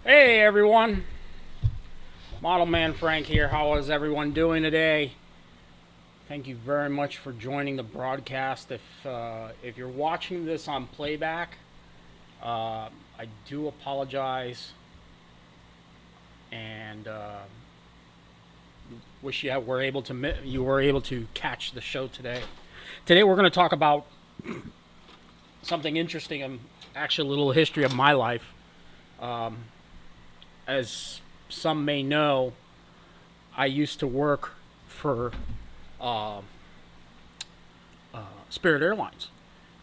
Hey everyone, Model Man Frank here. How is everyone doing today? Thank you very much for joining the broadcast. If you're watching this on playback, I do apologize and wish you were able to catch the show today. Today we're going to talk about something interesting and actually a little history of my life. As some may know, I used to work for uh, Spirit Airlines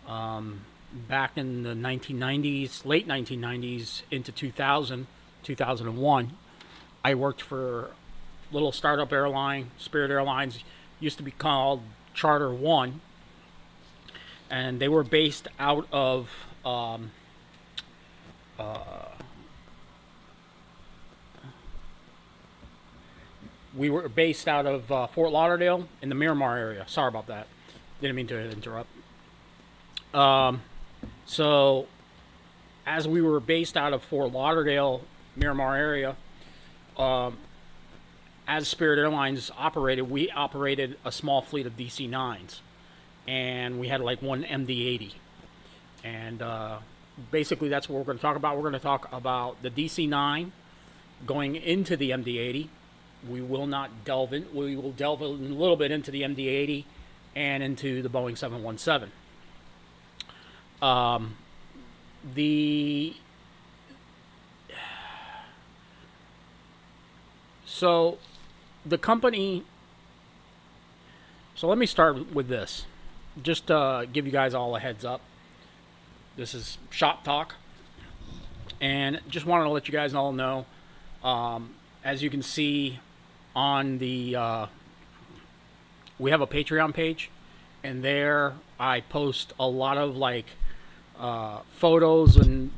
back in the 1990s, late 1990s into 2000, 2001. I worked for a little startup airline. Spirit Airlines used to be called Charter One, and they were based out of we were based out of Fort Lauderdale in the Miramar area. Sorry about that. Didn't mean to interrupt. So, as we were based out of Fort Lauderdale, Miramar area, as Spirit Airlines operated, we operated a small fleet of DC-9s. And we had like one MD-80. And basically, that's what we're going to talk about. We're going to talk about the DC-9 going into the MD-80. We will not delve in. We will delve a little bit into the MD-80 and into the Boeing 717. The so the company. So let me start with this. Just give you guys all a heads up. This is shop talk, and just wanted to let you guys all know. As you can see on the we have a Patreon page, and there I post a lot of like photos and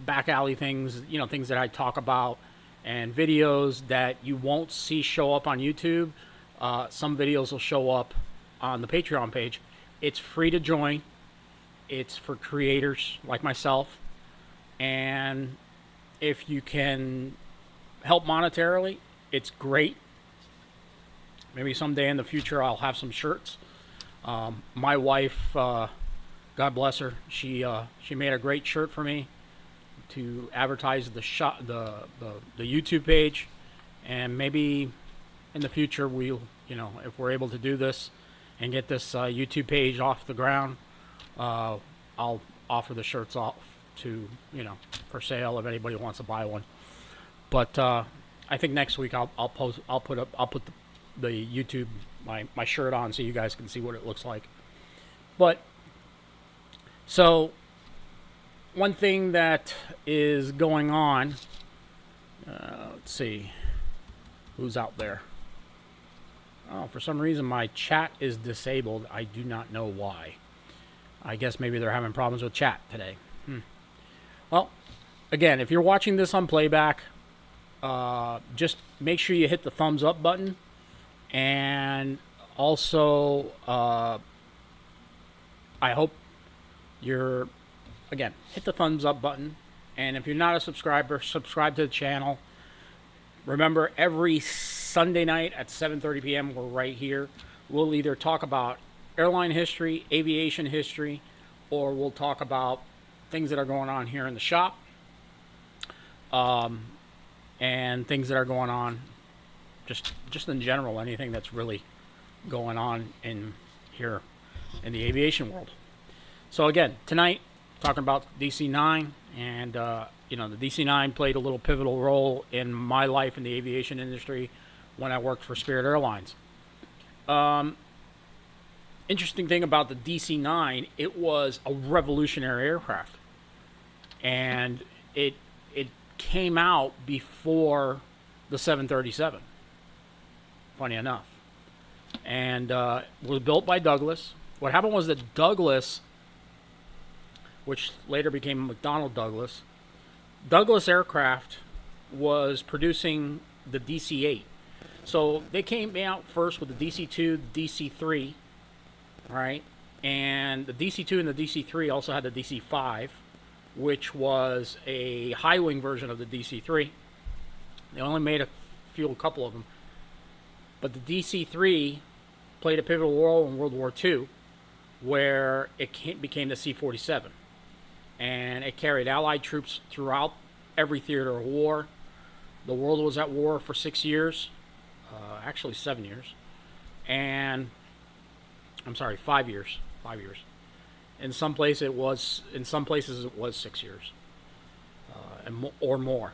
back alley things, things that I talk about, and videos that you won't see show up on YouTube. Some videos will show up on the Patreon page. It's free to join. It's for creators like myself, and if you can help monetarily, it's great. Maybe someday in the future I'll have some shirts. My wife, God bless her, she made a great shirt for me to advertise the YouTube page, and maybe in the future we'll, if we're able to do this and get this YouTube page off the ground, I'll offer the shirts off to, for sale if anybody wants to buy one. But I think next week I'll put the YouTube my shirt on so you guys can see what it looks like. But so one thing that is going on, let's see who's out there. Oh, for some reason my chat is disabled. I do not know why. I guess maybe they're having problems with chat today. Well, again, if you're watching this on playback, just make sure you hit the thumbs up button, and also I hope you're, again, hit the thumbs up button, and if you're not a subscriber, subscribe to the channel. Remember, every Sunday night at 7:30 p.m. we're right here. We'll either talk about airline history, aviation history, or we'll talk about things that are going on here in the shop, and things that are going on just in general, anything that's really going on in here in the aviation world. So again, tonight talking about DC-9, and the DC-9 played a little pivotal role in my life in the aviation industry when I worked for Spirit Airlines. Interesting thing about the DC-9, it was a revolutionary aircraft, and it came out before the 737. Funny enough, and was built by Douglas. What happened was that Douglas, which later became McDonnell Douglas Aircraft, was producing the DC-8. So they came out first with the DC-2, the DC-3, right? And the DC-2 and the DC-3 also had the DC-5. which was a high wing version of the DC-3. They only made a couple of them, but the DC-3 played a pivotal role in World War II, where it became the C-47, and it carried Allied troops throughout every theater of war. The world was at war for 6 years, actually 7 years, and I'm sorry, 5 years. 5 years. In some places it was 6 years, or more.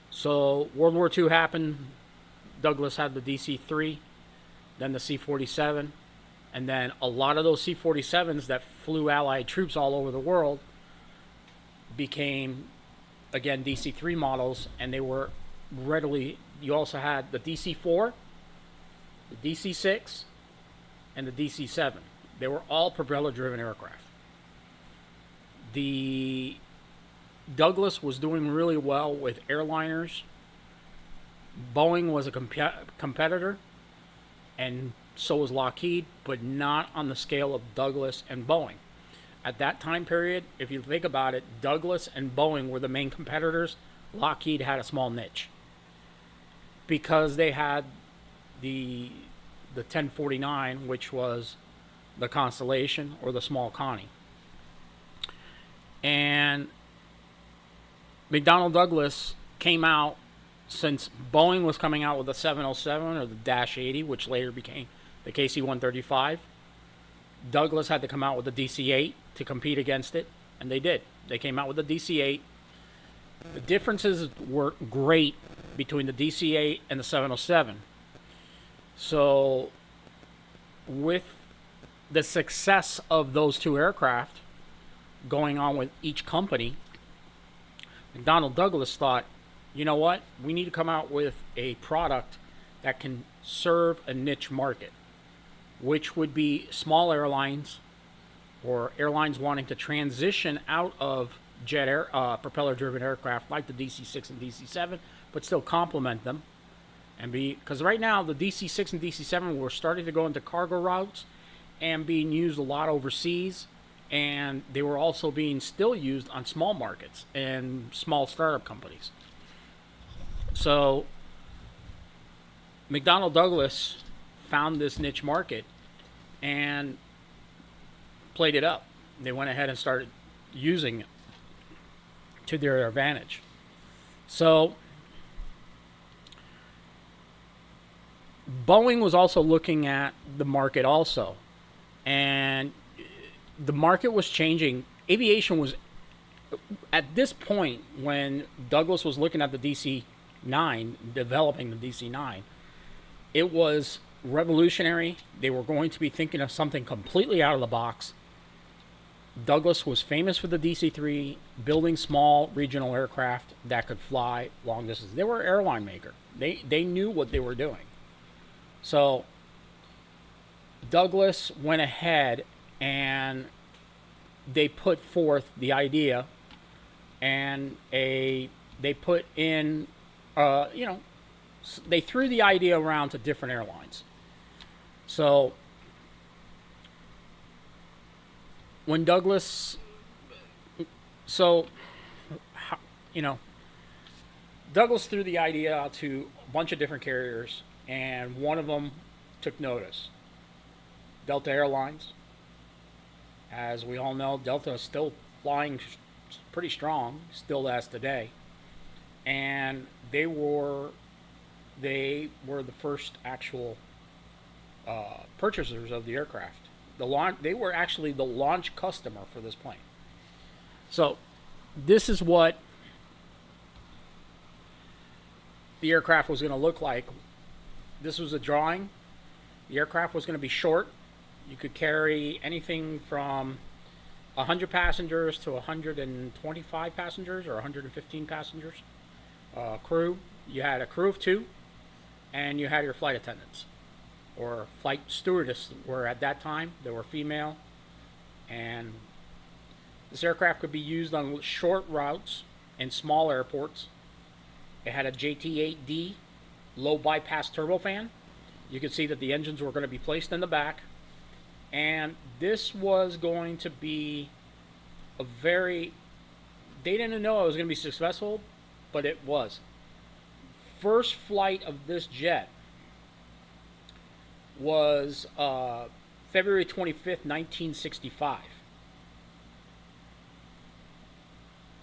So World War II happened. Douglas had the DC-3, then the C-47, and then a lot of those C-47s that flew Allied troops all over the world became, again, DC-3 models, and they were readily. You also had the DC-4, the DC-6, and the DC-7. They were all propeller-driven aircraft. The Douglas was doing really well with airliners. Boeing was a competitor, and so was Lockheed, but not on the scale of Douglas and Boeing. At that time period, if you think about it, Douglas and Boeing were the main competitors. Lockheed had a small niche because they had the 1049, which was the Constellation or the Small Connie. And McDonnell Douglas came out, since Boeing was coming out with the 707 or the Dash 80, which later became the KC-135. Douglas had to come out with the DC-8 to compete against it, and they did. They came out with the DC-8. The differences were great between the DC-8 and the 707. So with the success of those two aircraft going on with each company, McDonnell Douglas thought, you know what, we need to come out with a product that can serve a niche market, which would be small airlines or airlines wanting to transition out of propeller-driven aircraft like the DC-6 and DC-7, but still complement them. And because right now the DC-6 and DC-7 were starting to go into cargo routes and being used a lot overseas, and they were also being still used on small markets and small startup companies. So McDonnell Douglas found this niche market and played it up. They went ahead and started using it to their advantage. So Boeing was also looking at the market also, and the market was changing. Aviation was, at this point when Douglas was looking at the DC-9, developing the DC-9, it was revolutionary. They were going to be thinking of something completely out of the box. Douglas was famous for the DC-3, building small regional aircraft that could fly long distance. They were an airline maker. They knew what they were doing. So Douglas went ahead and they put forth the idea, and they put in, they threw the idea around to different airlines. So when Douglas, Douglas threw the idea out to a bunch of different carriers, and one of them took notice. Delta Airlines. As we all know, Delta is still flying pretty strong, still as today. And they were the first actual purchasers of the aircraft. They were actually the launch customer for this plane. So this is what the aircraft was going to look like. This was a drawing. The aircraft was going to be short. You could carry anything from 100 passengers to 125 passengers or 115 passengers. Crew, you had a crew of 2, and you had your flight attendants or flight stewardess, where at that time they were female. And this aircraft could be used on short routes in small airports. It had a JT-8D low bypass turbofan. You could see that the engines were going to be placed in the back. And this was going to be a very, they didn't know it was going to be successful, but it was. First flight of this jet was February 25th, 1965.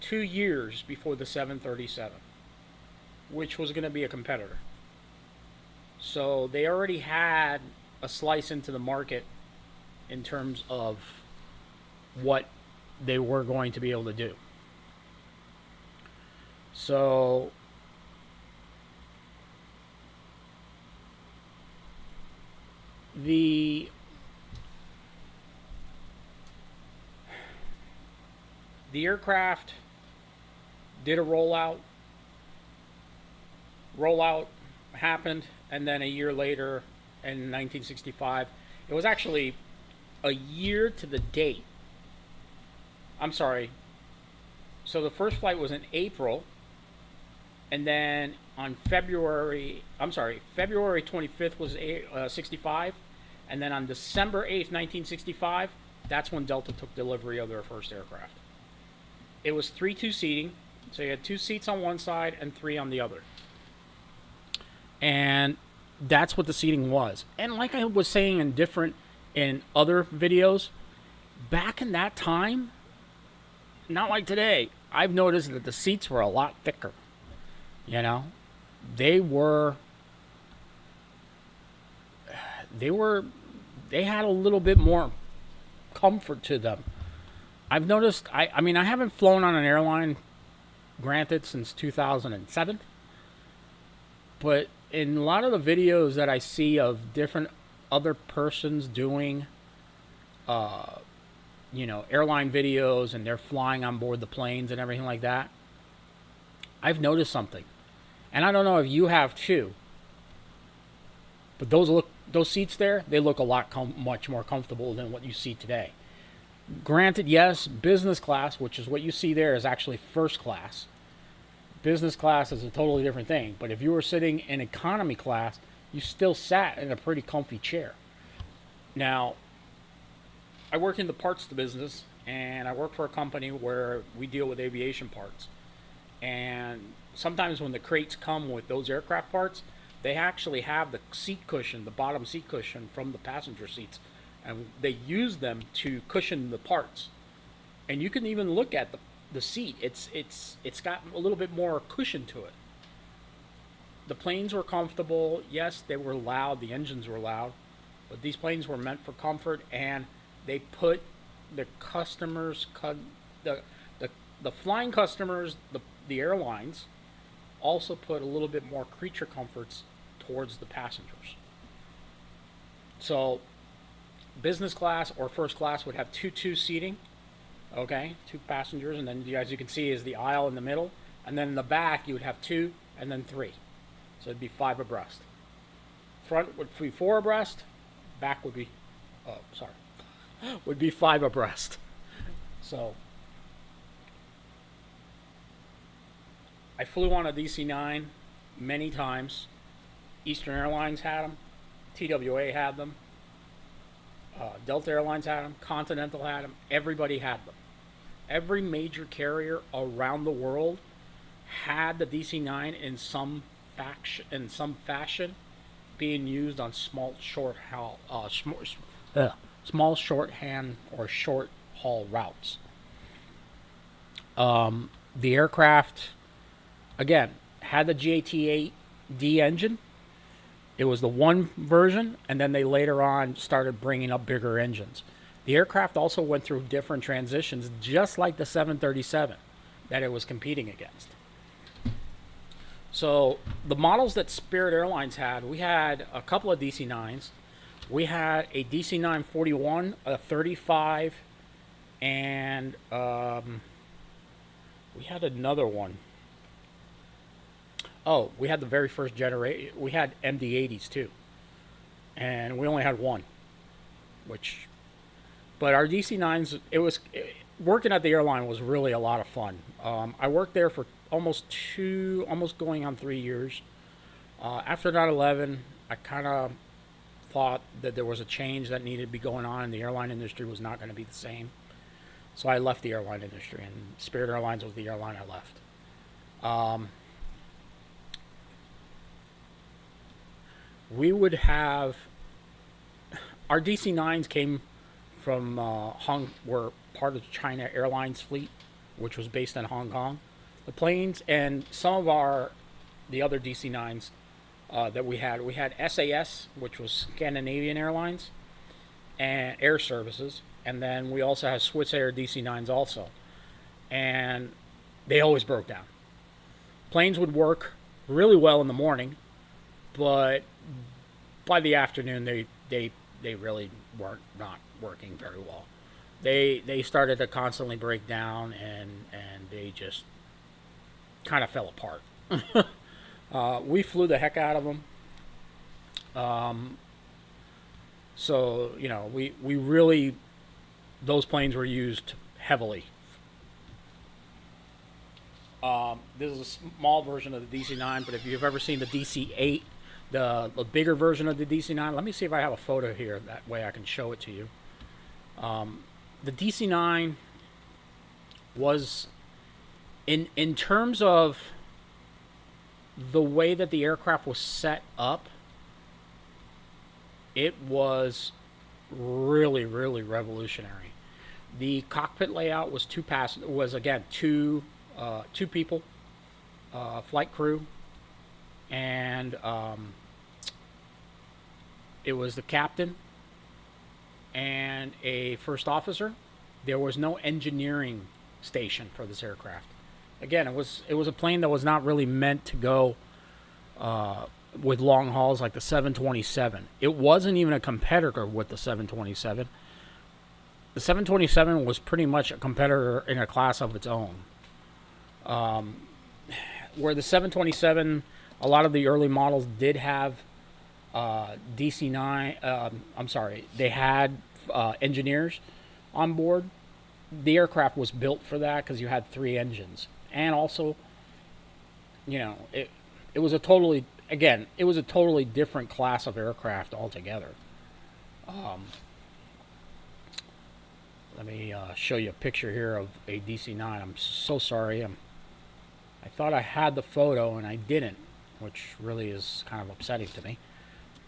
2 years before the 737, which was going to be a competitor. So they already had a slice into the market in terms of what they were going to be able to do. So the aircraft did a rollout. Rollout happened, and then a year later, in 1965, it was actually a year to the date. I'm sorry. So the first flight was in April, and then on February 25th was 65, and then on December 8th, 1965, that's when Delta took delivery of their first aircraft. It was 3-2 seating, so you had 2 seats on one side and 3 on the other. And that's what the seating was. And like I was saying in other videos, back in that time, not like today, I've noticed that the seats were a lot thicker. You know, they had a little bit more comfort to them. I've noticed, I mean, I haven't flown on an airline, granted, since 2007. But in a lot of the videos that I see of different other persons doing, airline videos, and they're flying on board the planes and everything like that, I've noticed something. And I don't know if you have too. But those seats there, they look a lot much more comfortable than what you see today. Granted, yes, business class, which is what you see there, is actually first class. Business class is a totally different thing. But if you were sitting in economy class, you still sat in a pretty comfy chair. Now, I work in the parts business, and I work for a company where we deal with aviation parts. And sometimes when the crates come with those aircraft parts, they actually have the seat cushion, the bottom seat cushion from the passenger seats, and they use them to cushion the parts. And you can even look at the seat. It's got a little bit more cushion to it. The planes were comfortable. Yes, they were loud. The engines were loud, but these planes were meant for comfort, and they put the customers, the flying customers, the airlines, also put a little bit more creature comforts towards the passengers. So business class or first class would have 2-2 seating, okay, 2 passengers, and then as you can see is the aisle in the middle, and then in the back you would have 2 and then 3, so it'd be 5 abreast. Front would be 4 abreast, back would be would be 5 abreast. So I flew on a DC-9 many times. Eastern Airlines had them, TWA had them, Delta Airlines had them, Continental had them, everybody had them. Every major carrier around the world had the DC-9 in some fashion being used on small shorthand or short haul routes. The aircraft, again, had the GAT-8D engine. It was the one version, and then they later on started bringing up bigger engines. The aircraft also went through different transitions, just like the 737 that it was competing against. So the models that Spirit Airlines had, we had a couple of DC-9s. We had a DC-9-41, a 35, and we had another one. Oh, we had the very first generation. We had MD-80s too, and we only had one. But our DC-9s, working at the airline was really a lot of fun. I worked there for almost going on 3 years. After 9/11, I kind of thought that there was a change that needed to be going on, and the airline industry was not going to be the same. So I left the airline industry, and Spirit Airlines was the airline I left. We would have our DC-9s came from were part of the China Airlines fleet, which was based in Hong Kong. The planes and some of the other DC-9s that we had SAS, which was Scandinavian Airlines, and Air Services, and then we also had Swiss Air DC-9s also, and they always broke down. Planes would work really well in the morning, but by the afternoon they really weren't not working very well. They started to constantly break down, and they just kind of fell apart. We flew the heck out of them. So we really, those planes were used heavily. This is a small version of the DC-9, but if you've ever seen the DC-8, the bigger version of the DC-9, let me see if I have a photo here. That way I can show it to you. The DC-9 was, in terms of the way that the aircraft was set up, it was really, really revolutionary. The cockpit layout was two people, flight crew, and it was the captain and a first officer. There was no engineering station for this aircraft. Again, it was a plane that was not really meant to go with long hauls like the 727. It wasn't even a competitor with the 727. The 727 was pretty much a competitor in a class of its own. Where the 727, a lot of the early models did have DC-9. They had engineers on board. The aircraft was built for that because you had 3 engines, and also, it was a totally different class of aircraft altogether. Let me show you a picture here of a DC-9. I'm so sorry. I thought I had the photo and I didn't, which really is kind of upsetting to me.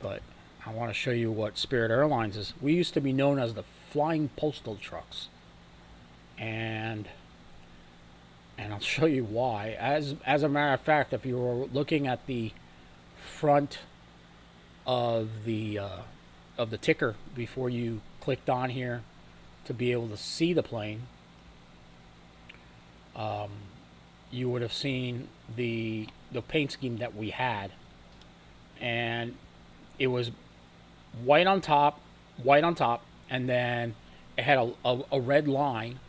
But I want to show you what Spirit Airlines is. We used to be known as the Flying Postal Trucks, and I'll show you why. As a matter of fact, if you were looking at the front of the ticker before you clicked on here to be able to see the plane, you would have seen the paint scheme that we had, and it was white on top, and then it had a red line,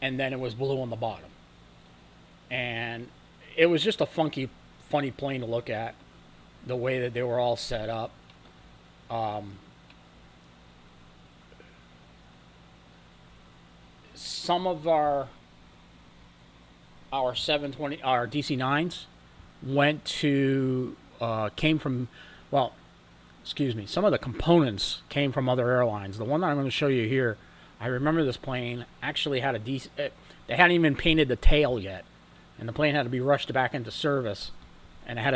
and then it was blue on the bottom. And it was just a funny plane to look at, the way that they were all set up. Some of our DC-9s came from, some of the components came from other airlines. The one that I'm going to show you here, I remember this plane actually had they hadn't even painted the tail yet, and the plane had to be rushed back into service, and it had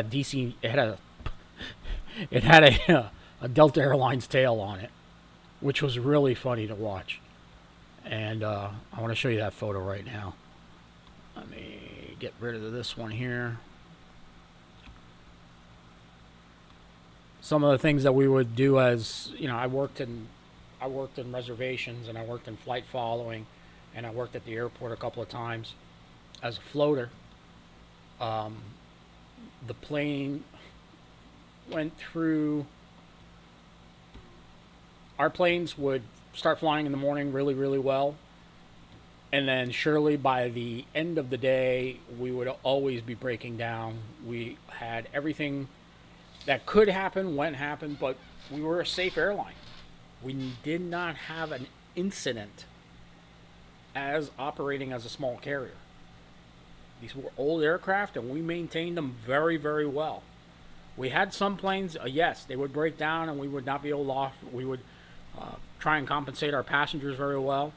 a Delta Airlines tail on it, which was really funny to watch. And I want to show you that photo right now. Let me get rid of this one here. Some of the things that we would do, as I worked in reservations, and I worked in flight following, and I worked at the airport a couple of times as a floater. The plane went through. Our planes would start flying in the morning really, really well, and then surely by the end of the day, we would always be breaking down. We had everything that could happen, but we were a safe airline. We did not have an incident as operating as a small carrier. These were old aircraft, and we maintained them very, very well. We had some planes, yes, they would break down, and we would not be able to we would try and compensate our passengers very well.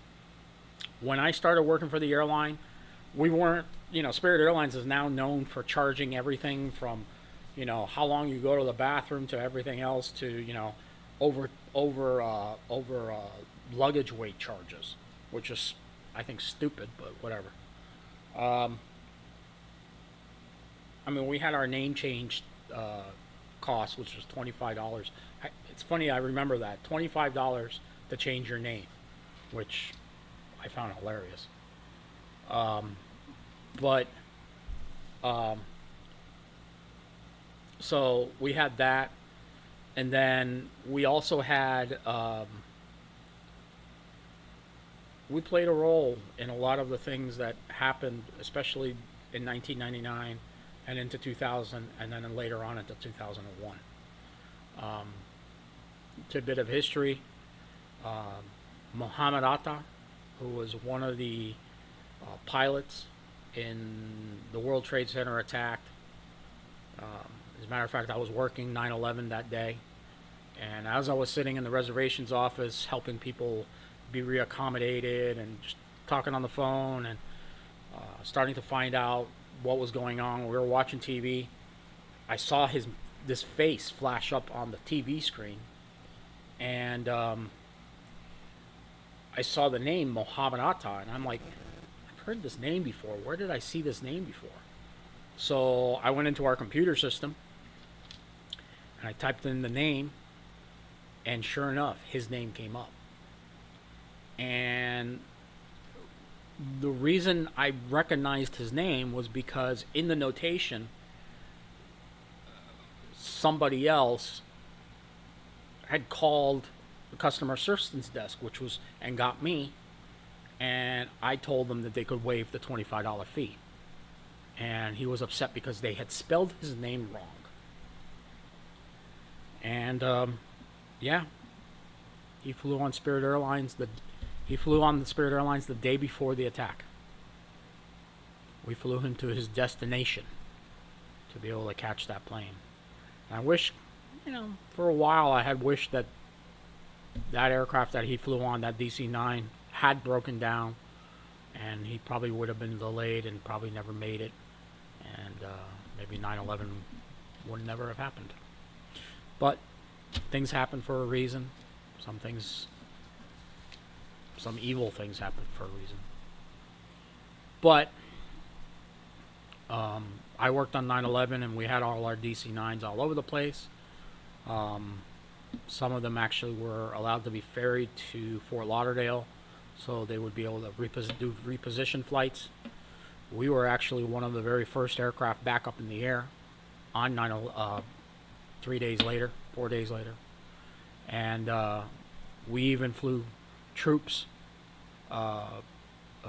When I started working for the airline, we weren't, Spirit Airlines is now known for charging everything from, how long you go to the bathroom to everything else to, over luggage weight charges, which is, I think, stupid, but whatever. Um, I mean, we had our name changed cost, which was $25. It's funny, I remember that $25 to change your name, which I found hilarious. Um, but um, so we had that, and then we also had we played a role in a lot of the things that happened, especially in 1999 and into 2000, and then later on into 2001. Um, Tidbit of history: um, Muhammad Atta, who was one of the pilots in the World Trade Center attack. As a matter of fact, I was working 9/11 that day, and as I was sitting in the reservations office helping people be reaccommodated and just talking on the phone and starting to find out what was going on, we were watching TV. I saw this face flash up on the TV screen, and I saw the name Mohammed Atta, and I'm like, I've heard this name before. Where did I see this name before? So I went into our computer system and I typed in the name, and sure enough, his name came up. And the reason I recognized his name was because in the notation, somebody else had called the customer assistance desk, which was, and got me, and I told them that they could waive the $25 fee. And he was upset because they had spelled his name wrong. And yeah, he flew on Spirit Airlines. He flew on the Spirit Airlines the day before the attack. We flew him to his destination to be able to catch that plane. And I wish, for a while I had wished that that aircraft that he flew on, that DC-9, had broken down, and he probably would have been delayed and probably never made it, and maybe 9/11 would never have happened. But things happen for a reason. Some evil things happen for a reason. But I worked on 9/11, and we had all our DC-9s all over the place. Some of them actually were allowed to be ferried to Fort Lauderdale, so they would be able to do reposition flights. We were actually one of the very first aircraft back up in the air on 3 days later, 4 days later. And we even flew troops uh, uh,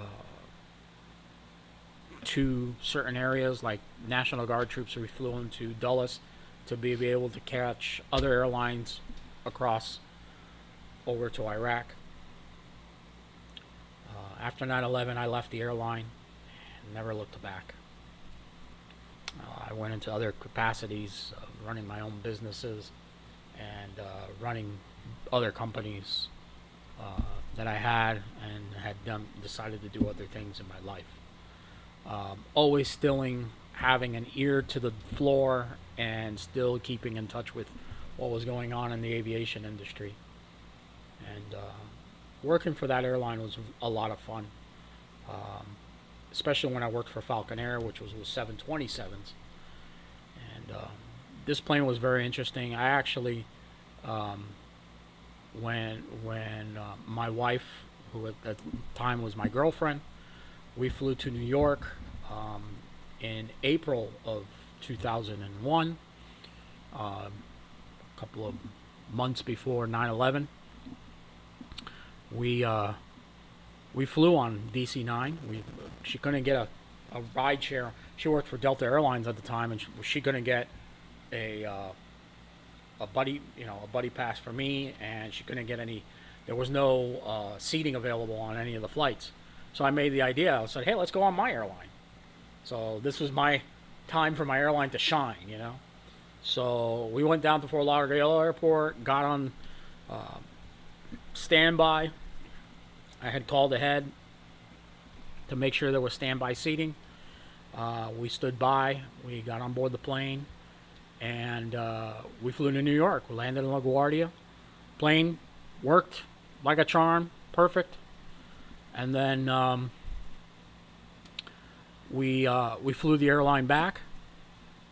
to certain areas, like National Guard troops. We flew them to Dulles to be able to catch other airlines across over to Iraq. After 9/11, I left the airline and never looked back. I went into other capacities, running my own businesses and running other companies that I had, and had decided to do other things in my life. Always still having an ear to the floor and still keeping in touch with what was going on in the aviation industry. And working for that airline was a lot of fun, um, especially when I worked for Falcon Air, which was with 727s. And this plane was very interesting. I actually, um, when my wife, who at that time was my girlfriend, we flew to New York in April of 2001, a couple of months before 9/11. We flew on DC-9. She couldn't get a ride share. She worked for Delta Airlines at the time, and she couldn't get a buddy pass for me, and she couldn't get any. There was no seating available on any of the flights. So I made the idea. I said, "Hey, let's go on my airline." So this was my time for my airline to shine. So we went down to Fort Lauderdale Airport, got on standby. I had called ahead to make sure there was standby seating. We stood by. We got on board the plane, and we flew to New York. We landed in LaGuardia. Plane worked like a charm, perfect. And then we flew the airline back.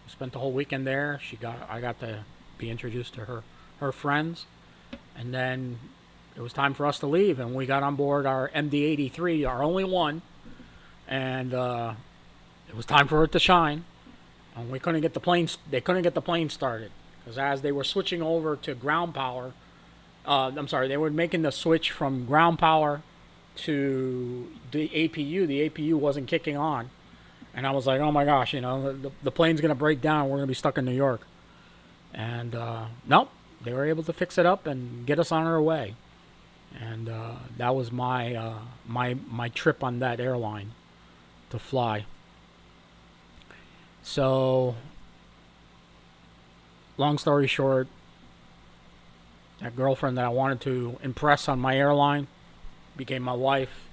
We spent the whole weekend there. I got to be introduced to her friends, and then it was time for us to leave. And we got on board our MD-83, our only one, and it was time for it to shine. And we couldn't get the plane. They couldn't get the plane started because as they were switching over to ground power, they were making the switch from ground power to the APU. The APU wasn't kicking on. And I was like, oh my gosh, the plane's going to break down. We're going to be stuck in New York. And nope, they were able to fix it up and get us on our way. And that was my my trip on that airline to fly. So, long story short, that girlfriend that I wanted to impress on my airline became my wife,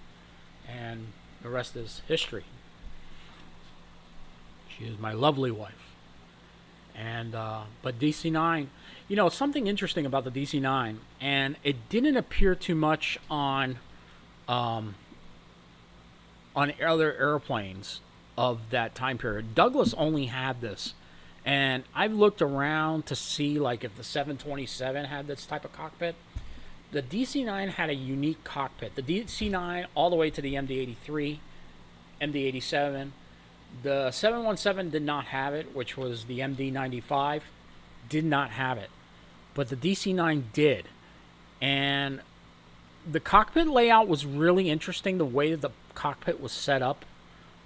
and the rest is history. She is my lovely wife. And but DC-9, something interesting about the DC-9, and it didn't appear too much on other airplanes of that time period. Douglas only had this, and I've looked around to see like if the 727 had this type of cockpit. The DC-9 had a unique cockpit. The DC-9 all the way to the MD-83, MD-87. The 717 did not have it, which was the MD-95, did not have it. But the DC-9 did. And the cockpit layout was really interesting, the way that the cockpit was set up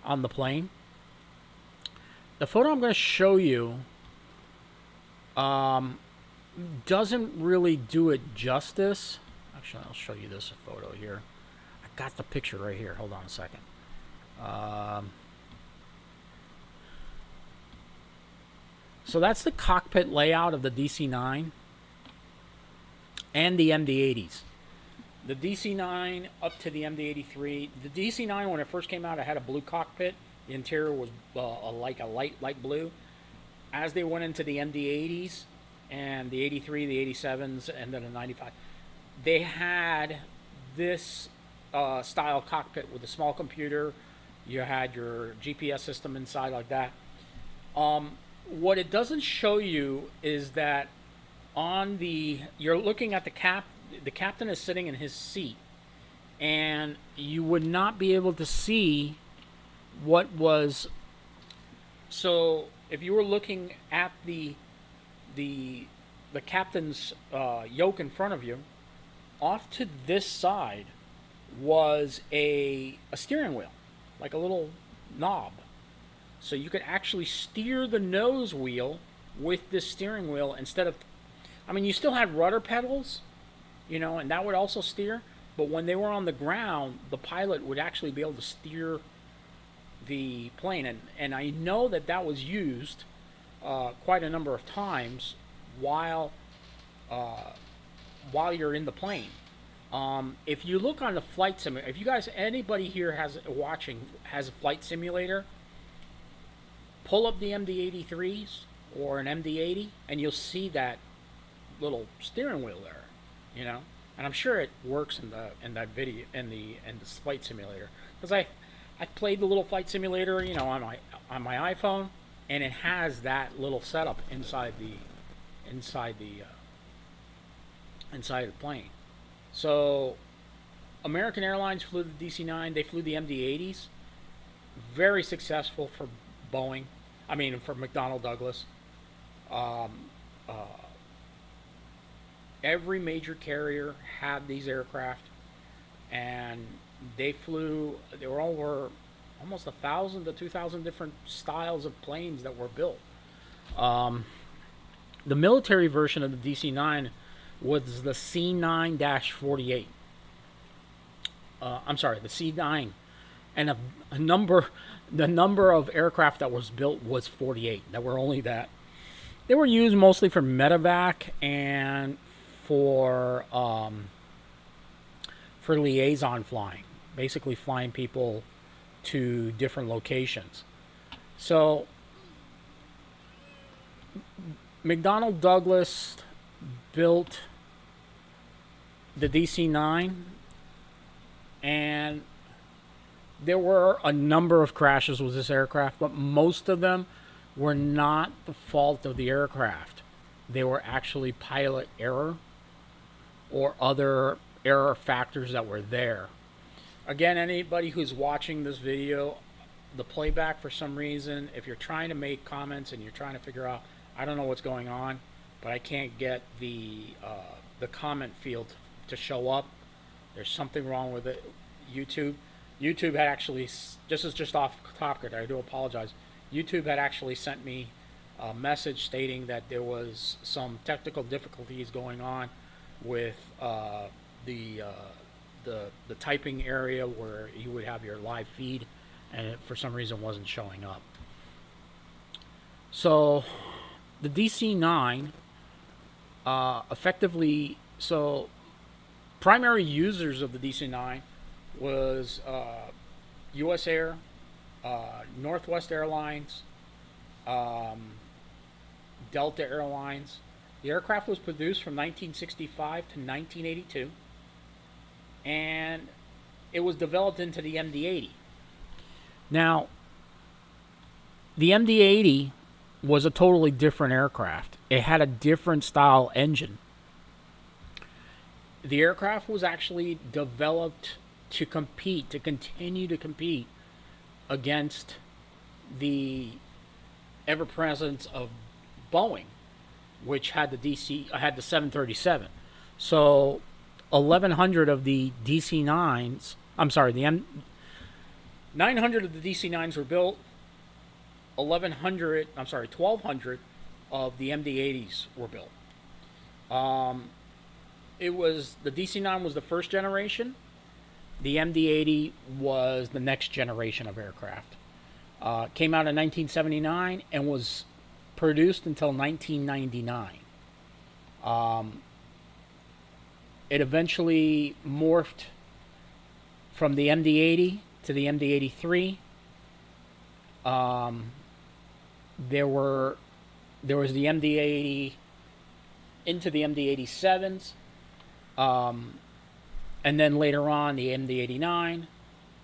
on the plane. The photo I'm going to show you doesn't really do it justice. Actually, I'll show you this photo here. I got the picture right here. Hold on a second. So that's the cockpit layout of the DC-9 and the MD-80s. The DC-9 up to the MD-83. The DC-9, when it first came out, it had a blue cockpit. The interior was like a light blue. As they went into the MD-80s and the 83, the 87s, and then the 95, they had this style cockpit with a small computer. You had your GPS system inside like that. What it doesn't show you is that you're looking at the captain is sitting in his seat, and you would not be able to see what was. So if you were looking at the captain's yoke in front of you, off to this side was a steering wheel, like a little knob. So you could actually steer the nose wheel with this steering wheel instead of, you still had rudder pedals, and that would also steer. But when they were on the ground, the pilot would actually be able to steer the plane. And I know that was used quite a number of times while you're in the plane. If you look on the flight simulator, if you guys, anybody here has a flight simulator, pull up the MD-83s or an MD-80, and you'll see that little steering wheel there, And I'm sure it works in that video in the flight simulator, because I played the little flight simulator, on my iPhone, and it has that little setup inside the plane. So American Airlines flew the DC-9. They flew the MD-80s. Very successful for Boeing. For McDonnell Douglas. Every major carrier had these aircraft, and they were over almost 1,000 to 2,000 different styles of planes that were built. The military version of the DC-9 was the C9-48. The C9, and the number of aircraft that was built was 48. That were only that. They were used mostly for medevac and for liaison flying, basically flying people to different locations. So McDonnell Douglas built the DC-9, and there were a number of crashes with this aircraft, but most of them were not the fault of the aircraft. They were actually pilot error or other error factors that were there. Again, anybody who's watching this video, the playback for some reason, if you're trying to make comments and you're trying to figure out, I don't know what's going on, but I can't get the comment field to show up. There's something wrong with it. YouTube had actually, just off topic, I do apologize. YouTube had actually sent me a message stating that there was some technical difficulties going on with the typing area where you would have your live feed, and it for some reason wasn't showing up. So the DC-9 effectively, so primary users of the DC-9 was US Air, Northwest Airlines, Delta Airlines. The aircraft was produced from 1965 to 1982, and it was developed into the MD-80. Now, the MD-80 was a totally different aircraft. It had a different style engine. The aircraft was actually developed to continue to compete against the ever-presence of Boeing, which had the 737. So 1,100 of the DC-9s, I'm sorry, 900 of the DC-9s were built. 1,200 of the MD-80s were built. It was, the DC-9 was the first generation. The MD-80 was the next generation of aircraft. Came out in 1979 and was produced until 1999. It eventually morphed from the MD-80 to the MD-83. There was the MD-80 into the MD-87s, and then later on the MD-89,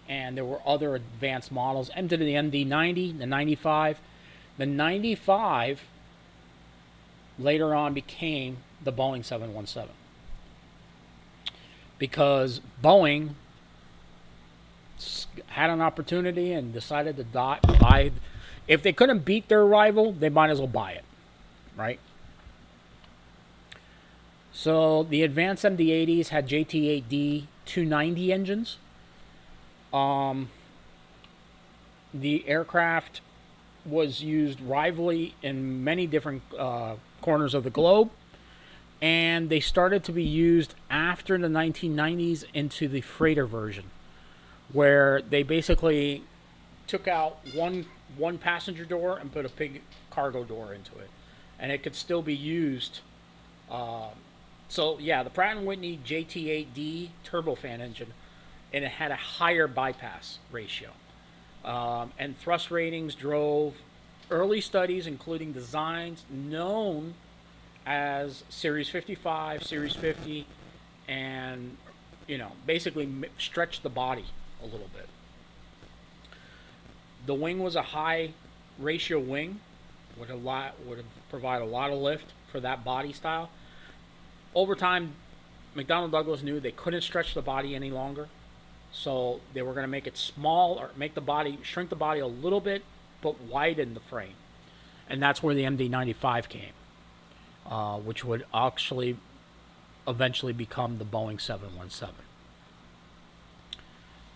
and there were other advanced models into the MD-90, the 95. The 95 later on became the Boeing 717, because Boeing had an opportunity and decided to buy. If they couldn't beat their rival, they might as well buy it, right? So the advanced MD-80s had JT8D 290 engines. The aircraft was used rivally in many different corners of the globe, and they started to be used after the 1990s into the freighter version, where they basically took out one passenger door and put a big cargo door into it, and it could still be used. So yeah, the Pratt & Whitney JT8D turbofan engine, and it had a higher bypass ratio. And thrust ratings drove early studies, including designs known as Series 55, Series 50, and basically stretched the body a little bit. The wing was a high ratio wing, would provide a lot of lift for that body style. Over time, McDonnell Douglas knew they couldn't stretch the body any longer, so they were going to make it small, or shrink the body a little bit, but widen the frame. And that's where the MD-95 came, which would actually eventually become the Boeing 717.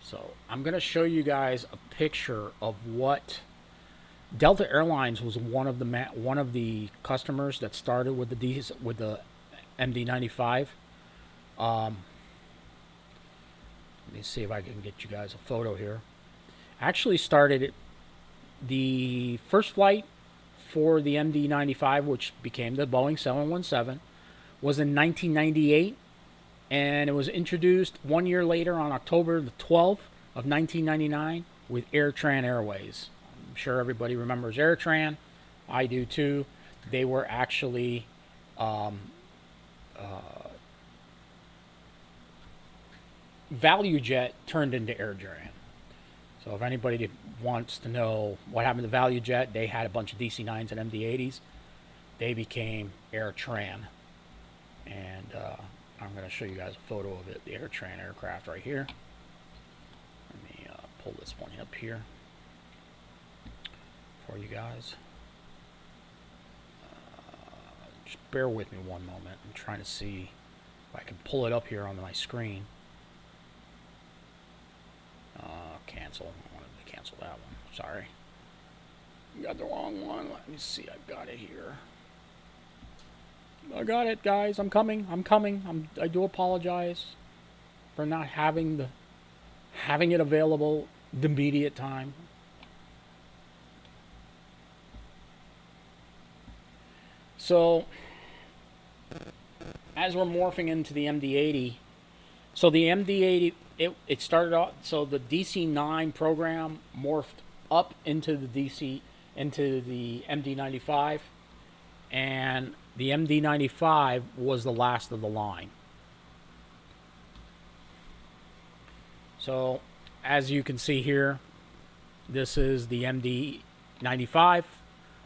So I'm going to show you guys a picture of what Delta Airlines was one of the customers that started with the MD-95. Let me see if I can get you guys a photo here. Actually started the first flight for the MD-95, which became the Boeing 717, was in 1998, and it was introduced 1 year later on October the 12th of 1999 with AirTran Airways. I'm sure everybody remembers AirTran. I do too. They were actually ValueJet turned into AirTran. So if anybody wants to know what happened to ValueJet, they had a bunch of DC-9s and MD-80s. They became AirTran. And I'm going to show you guys a photo of it, the AirTran aircraft right here. Let me pull this one up here for you guys. Just bear with me one moment. I'm trying to see if I can pull it up here on my screen. Cancel. I wanted to cancel that one. Sorry. Got the wrong one. Let me see. I've got it here. I got it, guys. I'm coming. I do apologize for not having it available the immediate time. So, as we're morphing into the MD-80, so the MD-80, it started off, so the DC-9 program morphed up into the MD-95, and the MD-95 was the last of the line. So, as you can see here, this is the MD-95,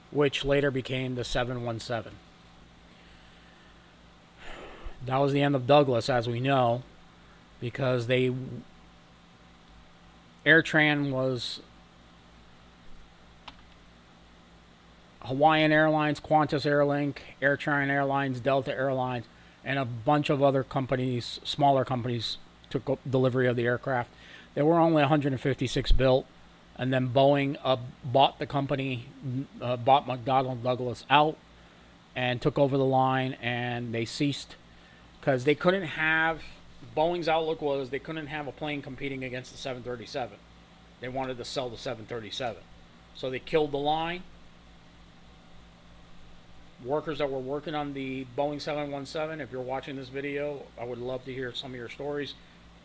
which later became the 717. That was the end of Douglas, as we know, because AirTran was Hawaiian Airlines, Qantas Airlink, AirTran Airlines, Delta Airlines, and a bunch of other companies, smaller companies, took delivery of the aircraft. There were only 156 built, and then Boeing bought the company, bought McDonnell Douglas out, and took over the line, and they ceased because they couldn't have. Boeing's outlook was they couldn't have a plane competing against the 737. They wanted to sell the 737. So they killed the line. Workers that were working on the Boeing 717, if you're watching this video, I would love to hear some of your stories.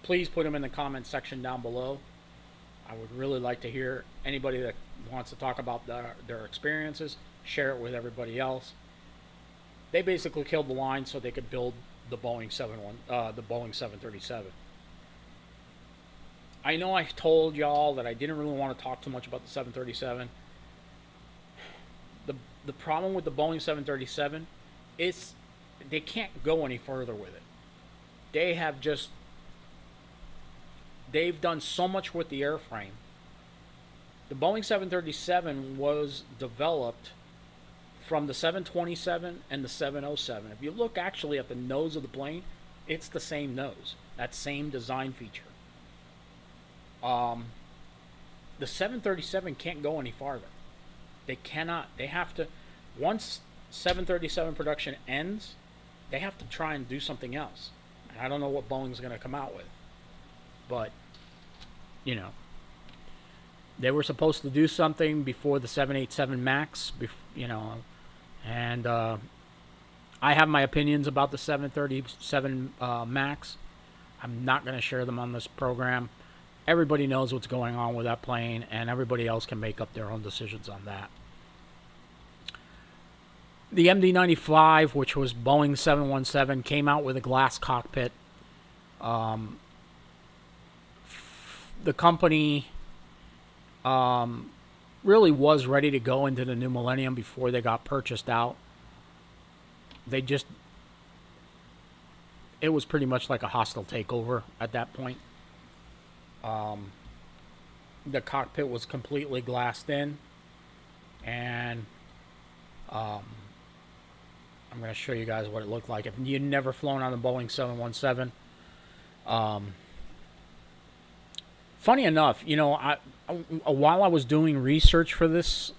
Please put them in the comment section down below. I would really like to hear anybody that wants to talk about their experiences, share it with everybody else. They basically killed the line so they could build the Boeing 737. I know I told y'all that I didn't really want to talk too much about the 737. The problem with the Boeing 737 is they can't go any further with it. They've done so much with the airframe. The Boeing 737 was developed from the 727 and the 707. If you look actually at the nose of the plane, it's the same nose, that same design feature. The 737 can't go any farther. They cannot. They have to, once 737 production ends, they have to try and do something else. And I don't know what Boeing's going to come out with. But, you know, they were supposed to do something before the 787 MAX, you know, and I have my opinions about the 737 MAX. I'm not going to share them on this program. Everybody knows what's going on with that plane, and everybody else can make up their own decisions on that. The MD-95, which was Boeing 717, came out with a glass cockpit. The company really was ready to go into the new millennium before they got purchased out. It was pretty much like a hostile takeover at that point. The cockpit was completely glassed in, and I'm going to show you guys what it looked like. If you've never flown on the Boeing 717, funny enough, you know, while I was doing research for this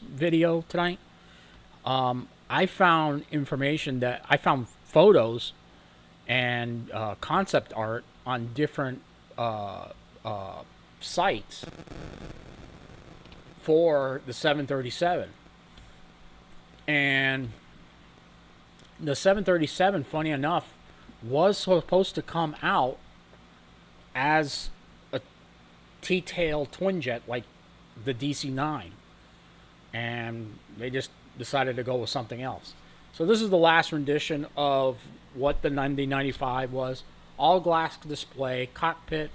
video tonight, I found photos and concept art on different sites for the 737. And the 737, funny enough, was supposed to come out as T-tail twin jet like the DC-9, and they just decided to go with something else. So this is the last rendition of what the MD-95 was. All glass display, cockpit.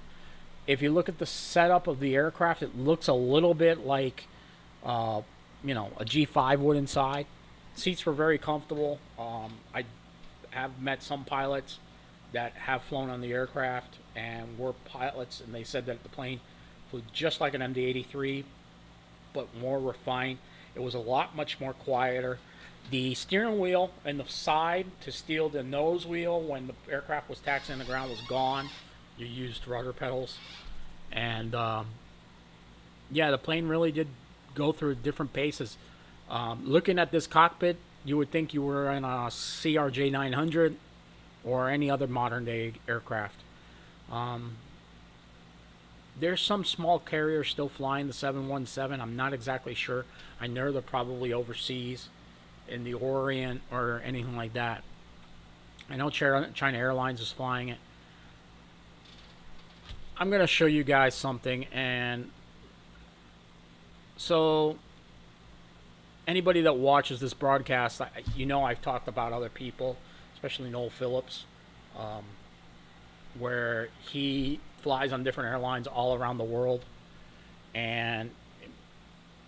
If you look at the setup of the aircraft, it looks a little bit like, a G5 would inside. Seats were very comfortable. I have met some pilots that have flown on the aircraft and were pilots, and they said that the plane flew just like an MD-83, but more refined. It was a lot much more quieter. The steering wheel and the side to steal the nose wheel when the aircraft was taxiing the ground was gone. You used rudder pedals. And the plane really did go through different paces. Looking at this cockpit, you would think you were in a CRJ 900 or any other modern day aircraft. There's some small carriers still flying the 717. I'm not exactly sure. I know they're probably overseas in the Orient or anything like that. I know China Airlines is flying it. I'm going to show you guys something. And so anybody that watches this broadcast, I've talked about other people, especially Noel Phillips, where he flies on different airlines all around the world. And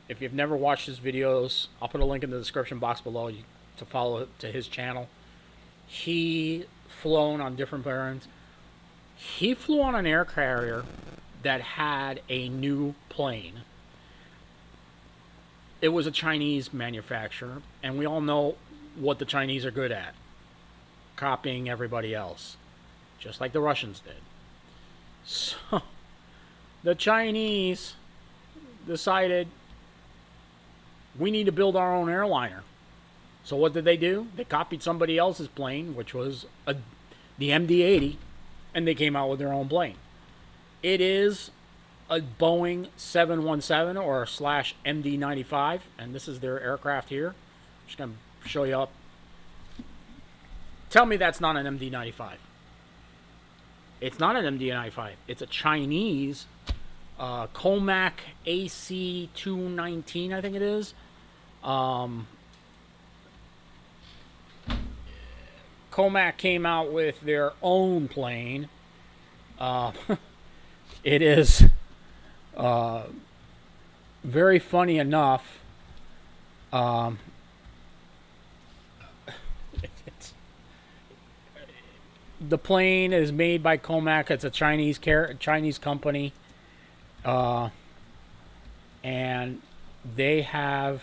if you've never watched his videos, I'll put a link in the description box below to follow to his channel. He flown on different airlines. He flew on an air carrier that had a new plane. It was a Chinese manufacturer, and we all know what the Chinese are good at: copying everybody else, just like the Russians did. So the Chinese decided we need to build our own airliner. So what did they do? They copied somebody else's plane, which was the MD-80, and they came out with their own plane. It is a Boeing 717 or / MD-95, and this is their aircraft here. I'm just going to show you up. Tell me that's not an MD-95. It's not an MD-95. It's a Chinese Comac AC-219, I think it is. Comac came out with their own plane. It is very funny enough. The plane is made by Comac. It's a Chinese company, and they have.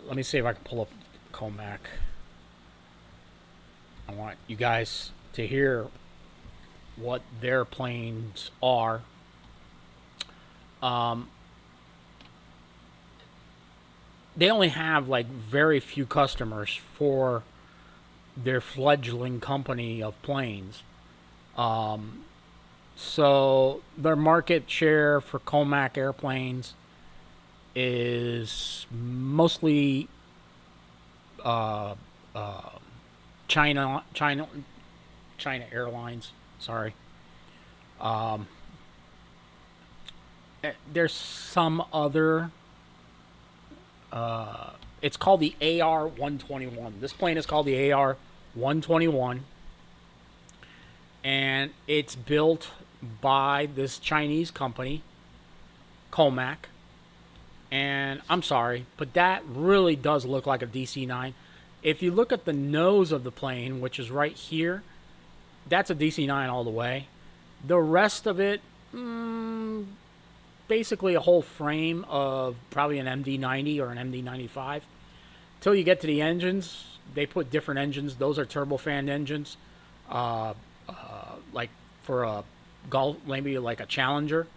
Let me see if I can pull up Comac. I want you guys to hear what their planes are. They only have like very few customers for their fledgling company of planes. So their market share for Comac airplanes is mostly China Airlines. Sorry. There's some other. It's called the AR-121. This plane is called the AR-121, and it's built by this Chinese company, Comac. And I'm sorry, but that really does look like a DC-9. If you look at the nose of the plane, which is right here, that's a DC-9 all the way. The rest of it, basically a whole frame of probably an MD-90 or an MD-95. Till you get to the engines, they put different engines. Those are turbofan engines, like for a Gulf, maybe like a Challenger.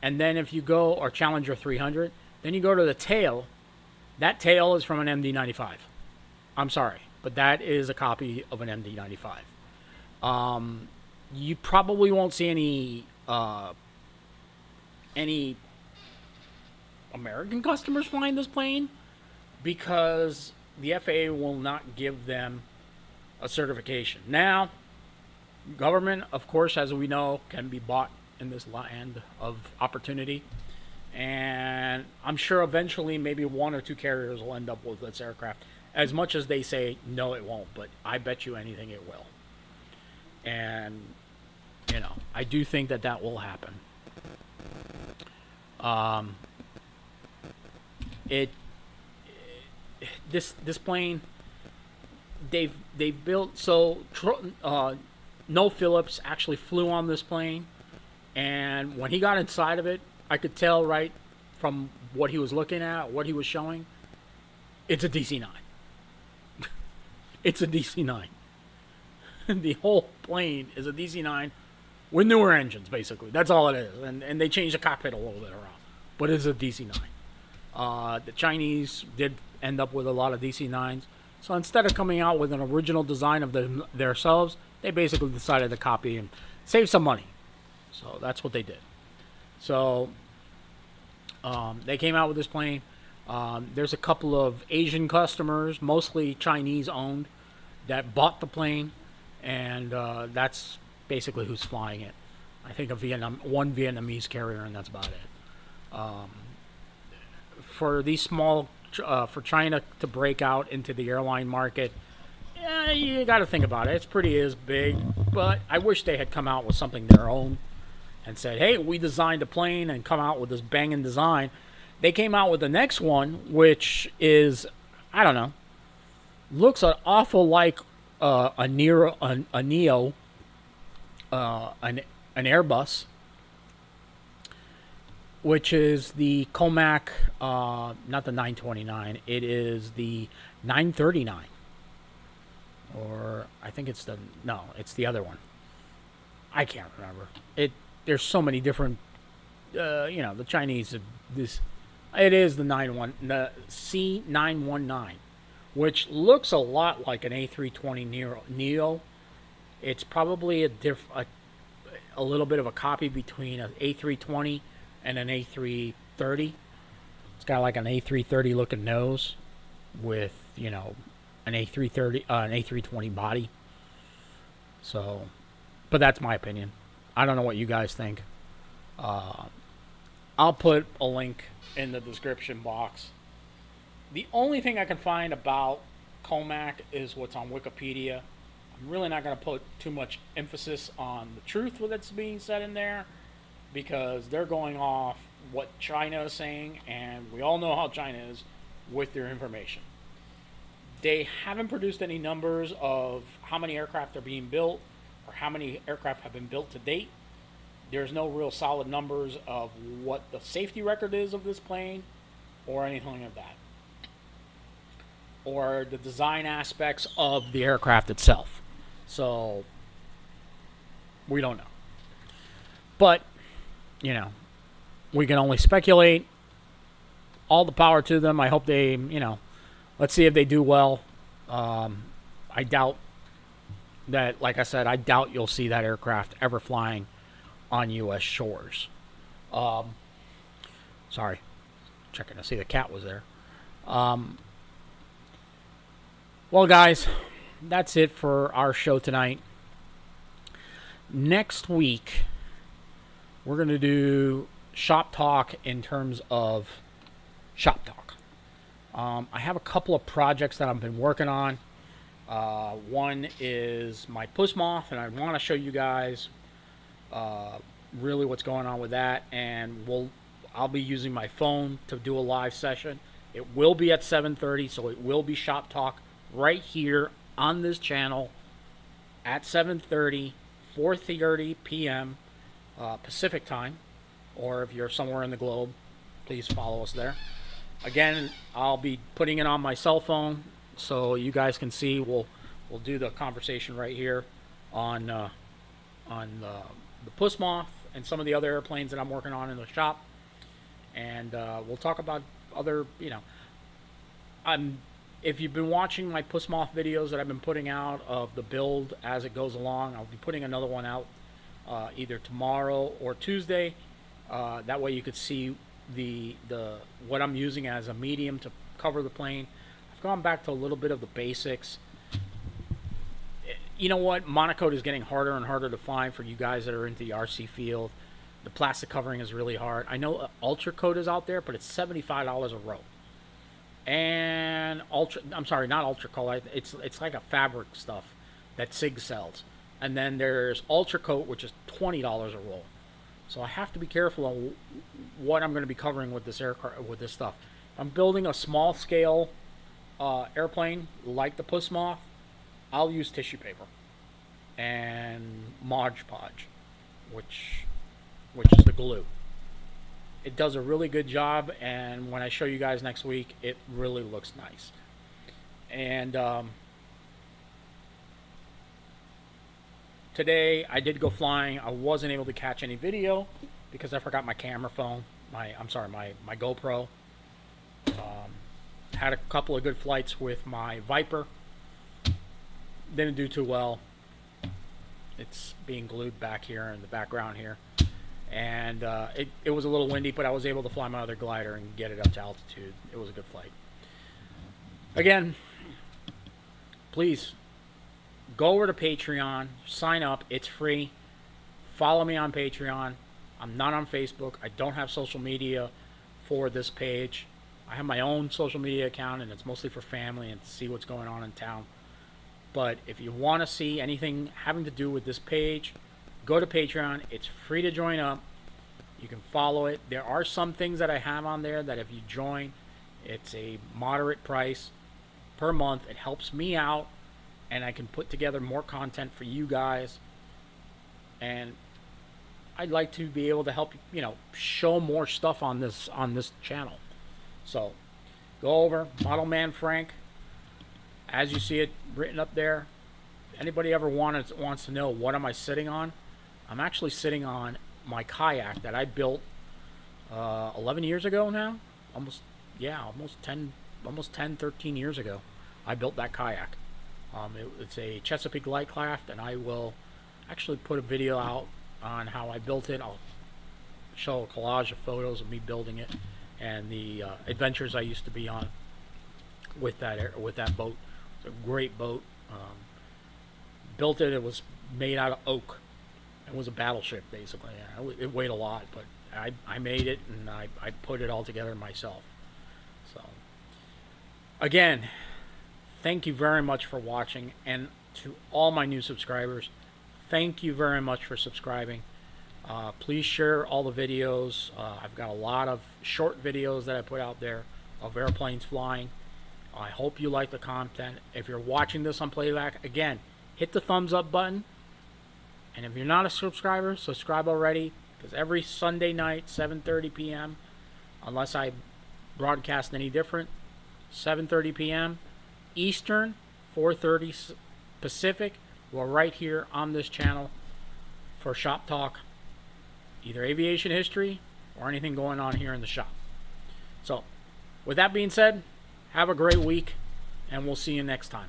And then if you go, or Challenger 300, then you go to the tail. That tail is from an MD-95. I'm sorry, but that is a copy of an MD-95. You probably won't see any American customers flying this plane because the FAA will not give them a certification. Now, government, of course, as we know, can be bought in this land of opportunity. And I'm sure eventually maybe one or two carriers will end up with this aircraft. As much as they say, no, it won't. But I bet you anything it will. And, I do think that will happen. This plane, they've built, so Noel Phillips actually flew on this plane, and when he got inside of it, I could tell right from what he was looking at, what he was showing, it's a DC-9. It's a DC-9. The whole plane is a DC-9 with newer engines, basically. That's all it is. And they changed the cockpit a little bit around. But it's a DC-9. The Chinese did end up with a lot of DC-9s. So instead of coming out with an original design of themselves, they basically decided to copy and save some money. So that's what they did. So they came out with this plane. There's a couple of Asian customers, mostly Chinese owned, that bought the plane. And that's basically who's flying it. I think one Vietnamese carrier, and that's about it. For these small, for China to break out into the airline market, you got to think about it. It's pretty big, but I wish they had come out with something their own and said, "Hey, we designed a plane," and come out with this banging design. They came out with the next one, which is, I don't know, looks an awful like a Neo, an Airbus, which is the Comac, not the 929. It is the 939, or I think it's it's the other one. I can't remember. There's so many different, the Chinese. It is the C919. Which looks a lot like an A320 Neo. It's probably a little bit of a copy between an A320 and an A330. It's got like an A330 looking nose with, an A330, an A320 body. So, but that's my opinion. I don't know what you guys think. I'll put a link in the description box. The only thing I can find about Comac is what's on Wikipedia. I'm really not going to put too much emphasis on the truth that's being said in there, because they're going off what China is saying, and we all know how China is with their information. They haven't produced any numbers of how many aircraft are being built or how many aircraft have been built to date. There's no real solid numbers of what the safety record is of this plane or anything like that, or the design aspects of the aircraft itself. So, we don't know. But, we can only speculate. All the power to them. I hope they, let's see if they do well. I doubt that, like I said, I doubt you'll see that aircraft ever flying on U.S. shores. Sorry. Checking to see the cat was there. Well, guys, that's it for our show tonight. Next week, we're going to do shop talk in terms of shop talk. I have a couple of projects that I've been working on. One is my puss moth, and I want to show you guys really what's going on with that. And I'll be using my phone to do a live session. It will be at 7:30, so it will be shop talk right here on this channel at 7:30, 4:30 p.m. Pacific time, or if you're somewhere in the globe, please follow us there. Again, I'll be putting it on my cell phone so you guys can see. We'll do the conversation right here on the puss moth and some of the other airplanes that I'm working on in the shop, and we'll talk about other, if you've been watching my puss moth videos that I've been putting out of the build as it goes along, I'll be putting another one out either tomorrow or Tuesday. That way you could see the what I'm using as a medium to cover the plane. I've gone back to a little bit of the basics. You know what? Monocoat is getting harder and harder to find for you guys that are into the RC field. The plastic covering is really hard. I know Ultra Coat is out there, but it's $75 a row. And I'm sorry, not Ultra Coat. It's like a fabric stuff that SIG sells. And then there's Ultra Coat, which is $20 a roll. So I have to be careful on what I'm going to be covering with this with this stuff. If I'm building a small scale airplane like the Puss Moth, I'll use tissue paper and Mod Podge, which is the glue. It does a really good job, and when I show you guys next week, it really looks nice. And today I did go flying. I wasn't able to catch any video because I forgot my camera phone. My GoPro. Had a couple of good flights with my Viper. Didn't do too well. It's being glued back here in the background here. And it was a little windy, but I was able to fly my other glider and get it up to altitude. It was a good flight. Again, please go over to Patreon, sign up. It's free. Follow me on Patreon. I'm not on Facebook. I don't have social media for this page. I have my own social media account, and it's mostly for family and to see what's going on in town. But if you want to see anything having to do with this page, go to Patreon. It's free to join up. You can follow it. There are some things that I have on there that if you join, it's a moderate price per month. It helps me out, and I can put together more content for you guys. And I'd like to be able to help show more stuff on this channel. So go over Model Man Frank, as you see it written up there. Anybody ever wants to know what am I sitting on? I'm actually sitting on my kayak that I built 11 years ago now. Almost 10, 13 years ago. I built that kayak. It's a Chesapeake Lightcraft, and I will actually put a video out on how I built it. I'll show a collage of photos of me building it and the adventures I used to be on with that boat. It's a great boat. Built it. It was made out of oak. It was a battleship, basically. It weighed a lot, but I made it, and I put it all together myself. So, again, thank you very much for watching, and to all my new subscribers, thank you very much for subscribing. Please share all the videos. I've got a lot of short videos that I put out there of airplanes flying. I hope you like the content. If you're watching this on playback, again, hit the thumbs up button. And if you're not a subscriber, subscribe already, because every Sunday night, 7:30 p.m., unless I broadcast any different, 7:30 p.m. Eastern, 4:30 Pacific, we're right here on this channel for Shop Talk, either aviation history or anything going on here in the shop. So, with that being said, have a great week, and we'll see you next time.